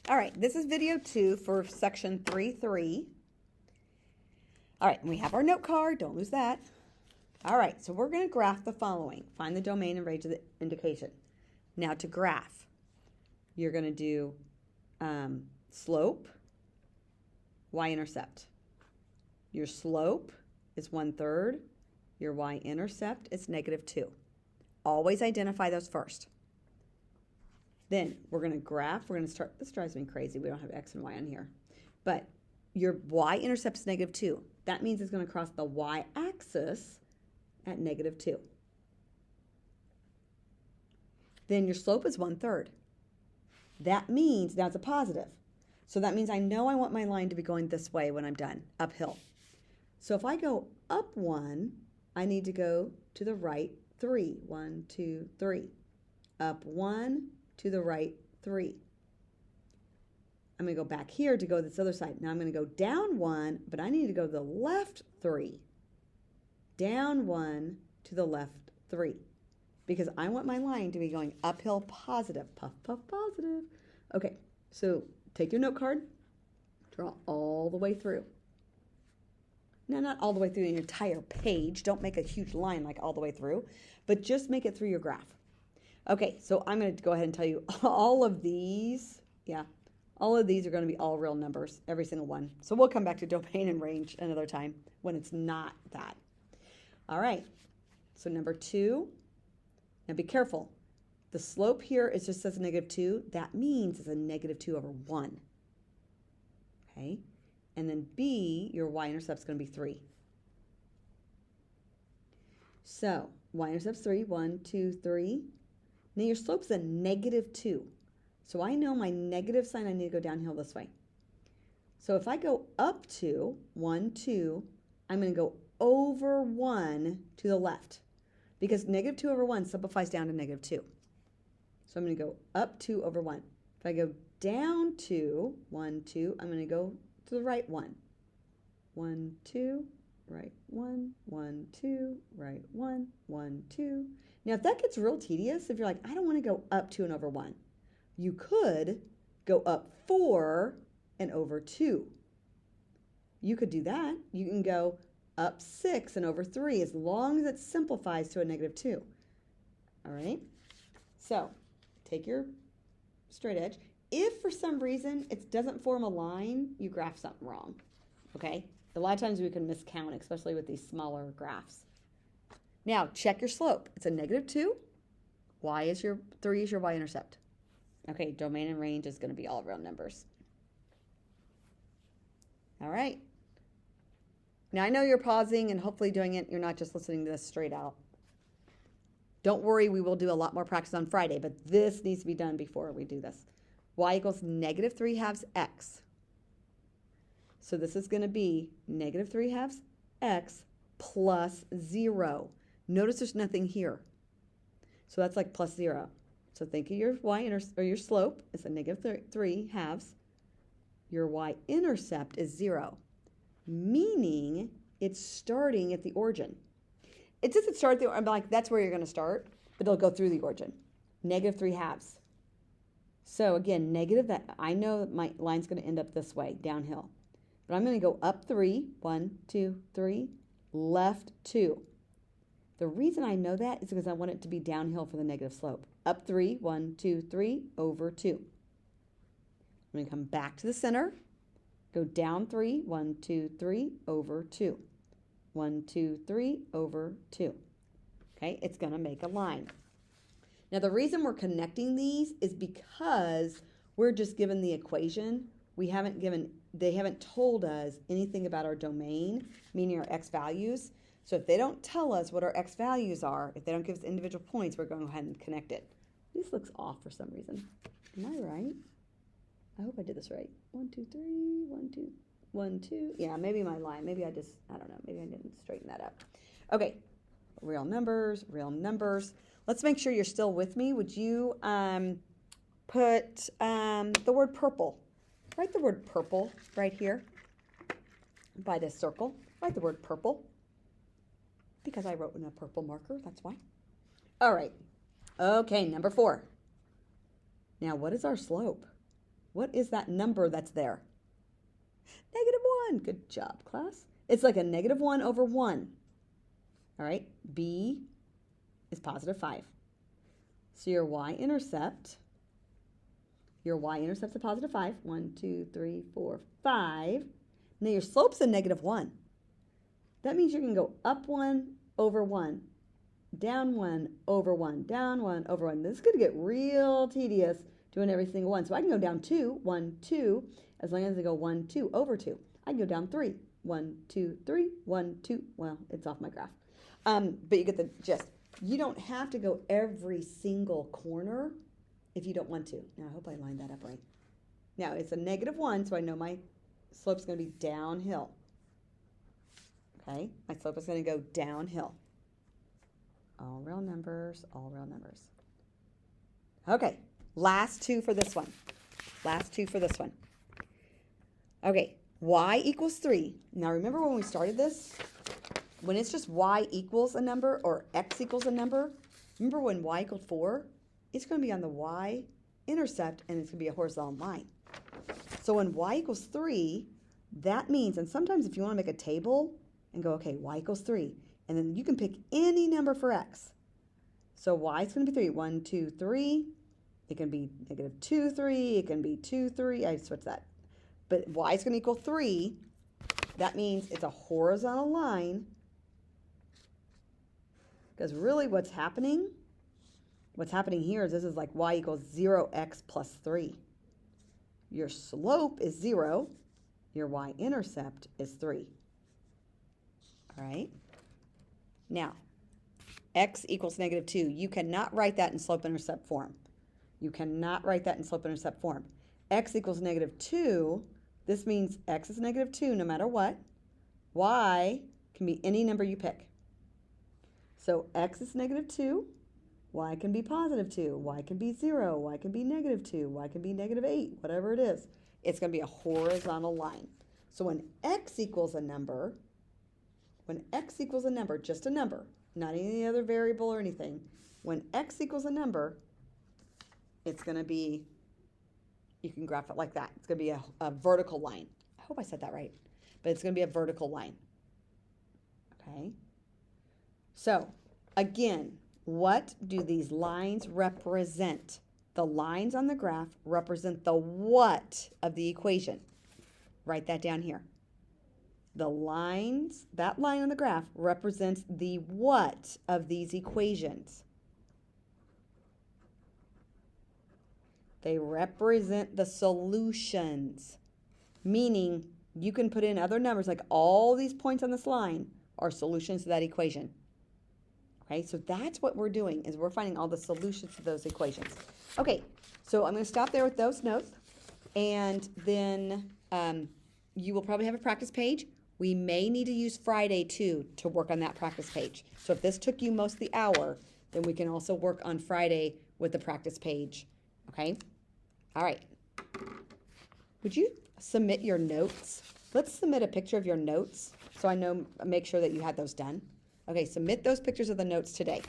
All right, this is video 2 for section 3.3. All right, and we have our note card. Don't lose that. All right, so we're going to graph the following. Find the domain and range of the indication. Now to graph, you're going to do slope, y-intercept. Your slope is 1/3. Your y-intercept is -2. Always identify those first. Then we're going to graph. We're going to start. This drives me crazy. We don't have x and y on here. But your y-intercept is -2. That means it's going to cross the y-axis at -2. Then your slope is 1/3. That means, now it's a positive. So that means I know I want my line to be going this way when I'm done, uphill. So if I go up 1, I need to go to the right 3. 1, 2, 3. Up 1, to the right 3. I'm going to go back here to go this other side. Now I'm going to go down 1, but I need to go to the left 3. Down 1 to the left 3. Because I want my line to be going uphill positive. Puff, puff, positive. Okay, so take your note card, draw all the way through. Now, not all the way through the entire page. Don't make a huge line like all the way through, but just make it through your graph. Okay, so I'm going to go ahead and tell you all of these, all of these are going to be all real numbers, every single one. So we'll come back to domain and range another time when it's not that. All right, so number 2, now be careful. The slope here is just says -2. That means it's a -2/1. Okay, and then B, your y-intercept is going to be 3. So y-intercept's 3, 1, 2, 3. Now your slope's a -2. So I know my negative sign, I need to go downhill this way. So if I go up 2, 1, 2, I'm going to go over 1 to the left. Because -2/1 simplifies down to -2. So I'm going to go up 2 over 1. If I go down 2, 1, 2, I'm going to go to the right 1. 1, 2, right 1, 1, 2, right 1, 1, 2. Now, if that gets real tedious, if you're like, I don't want to go up 2 and over 1, you could go up 4 and over 2. You could do that. You can go up 6 and over 3 as long as it simplifies to a -2. All right? So take your straight edge. If for some reason it doesn't form a line, you graph something wrong. Okay? A lot of times we can miscount, especially with these smaller graphs. Now, check your slope. It's a -2. 3 is your y-intercept. Okay, domain and range is going to be all real numbers. All right. Now, I know you're pausing and hopefully doing it. You're not just listening to this straight out. Don't worry, we will do a lot more practice on Friday, but this needs to be done before we do this. Y equals -3/2 x. So this is going to be -3/2 x plus 0. Notice there's nothing here. So that's like plus 0. So think of your your slope is a -3/2. Your y-intercept is 0, meaning it's starting at the origin. It doesn't start there. I'm like, that's where you're going to start, but it'll go through the origin. -3/2. So again, negative, that I know that my line's going to end up this way, downhill. But I'm going to go up 3, 1, 2, 3, left 2. The reason I know that is because I want it to be downhill for the negative slope. Up 3, 1, 2, 3, over 2. I'm going to come back to the center, go down 3, 1, 2, 3, over 2. 1, 2, 3, over 2. Okay, it's going to make a line. Now, the reason we're connecting these is because we're just given the equation. They haven't told us anything about our domain, meaning our x values. So if they don't tell us what our x values are, if they don't give us individual points, we're going to go ahead and connect it. This looks off for some reason. Am I right? I hope I did this right. 1, 2, 3, 1, 2, 1, 2. Yeah, maybe my line. Maybe I don't know. Maybe I didn't straighten that up. Okay, real numbers, real numbers. Let's make sure you're still with me. Would you put the word purple? Write the word purple right here by this circle. Write the word purple. Because I wrote in a purple marker, that's why. All right. Okay, number 4. Now, what is our slope? What is that number that's there? -1. Good job, class. It's like a -1 over 1. All right, b is positive 5. So your y-intercept is a positive 5. 1, 2, 3, 4, 5. Now your slope's a -1. That means you can go up 1 over 1, down 1 over 1, down 1 over 1. This is going to get real tedious doing every single one. So I can go down 2, 1, 2, as long as I go 1, 2 over 2. I can go down 3, 1, 2, 3, 1, 2. Well, it's off my graph. But you get the gist. You don't have to go every single corner if you don't want to. Now, I hope I lined that up right. Now, it's a -1, so I know my slope's going to be downhill. Okay, my slope is going to go downhill. All real numbers, all real numbers. Okay, last two for this one. Okay, y equals 3. Now, remember when we started this? When it's just y equals a number or x equals a number, remember when y equaled 4? It's going to be on the y-intercept, and it's going to be a horizontal line. So when y equals 3, that means, and sometimes if you want to make a table and go, okay, y equals 3, and then you can pick any number for x. So y is going to be 3. 1, 2, 3. It can be -2, 3. It can be 2, 3. I switched that. But y is going to equal 3. That means it's a horizontal line. Because really what's happening here is this is like y equals 0x plus 3. Your slope is 0. Your y-intercept is 3. All right? Now, x equals -2. You cannot write that in slope-intercept form. X equals -2. This means x is -2 no matter what. Y can be any number you pick. So x is -2. Y can be +2. Y can be 0. Y can be -2. Y can be -8. Whatever it is. It's going to be a horizontal line. So when x equals a number, just a number, not any other variable or anything, when x equals a number, it's going to be, you can graph it like that. It's going to be a vertical line. I hope I said that right. But it's going to be a vertical line. Okay? So, again, what do these lines represent? The lines on the graph represent the what of the equation. Write that down here. The lines, that line on the graph represents the what of these equations. They represent the solutions, meaning you can put in other numbers, like all these points on this line are solutions to that equation. Okay, so that's what we're doing, is we're finding all the solutions to those equations. Okay, so I'm going to stop there with those notes, and then you will probably have a practice page. We may need to use Friday, too, to work on that practice page. So if this took you most of the hour, then we can also work on Friday with the practice page. Okay? All right. Would you submit your notes? Let's submit a picture of your notes so I know, make sure that you had those done. Okay, submit those pictures of the notes today.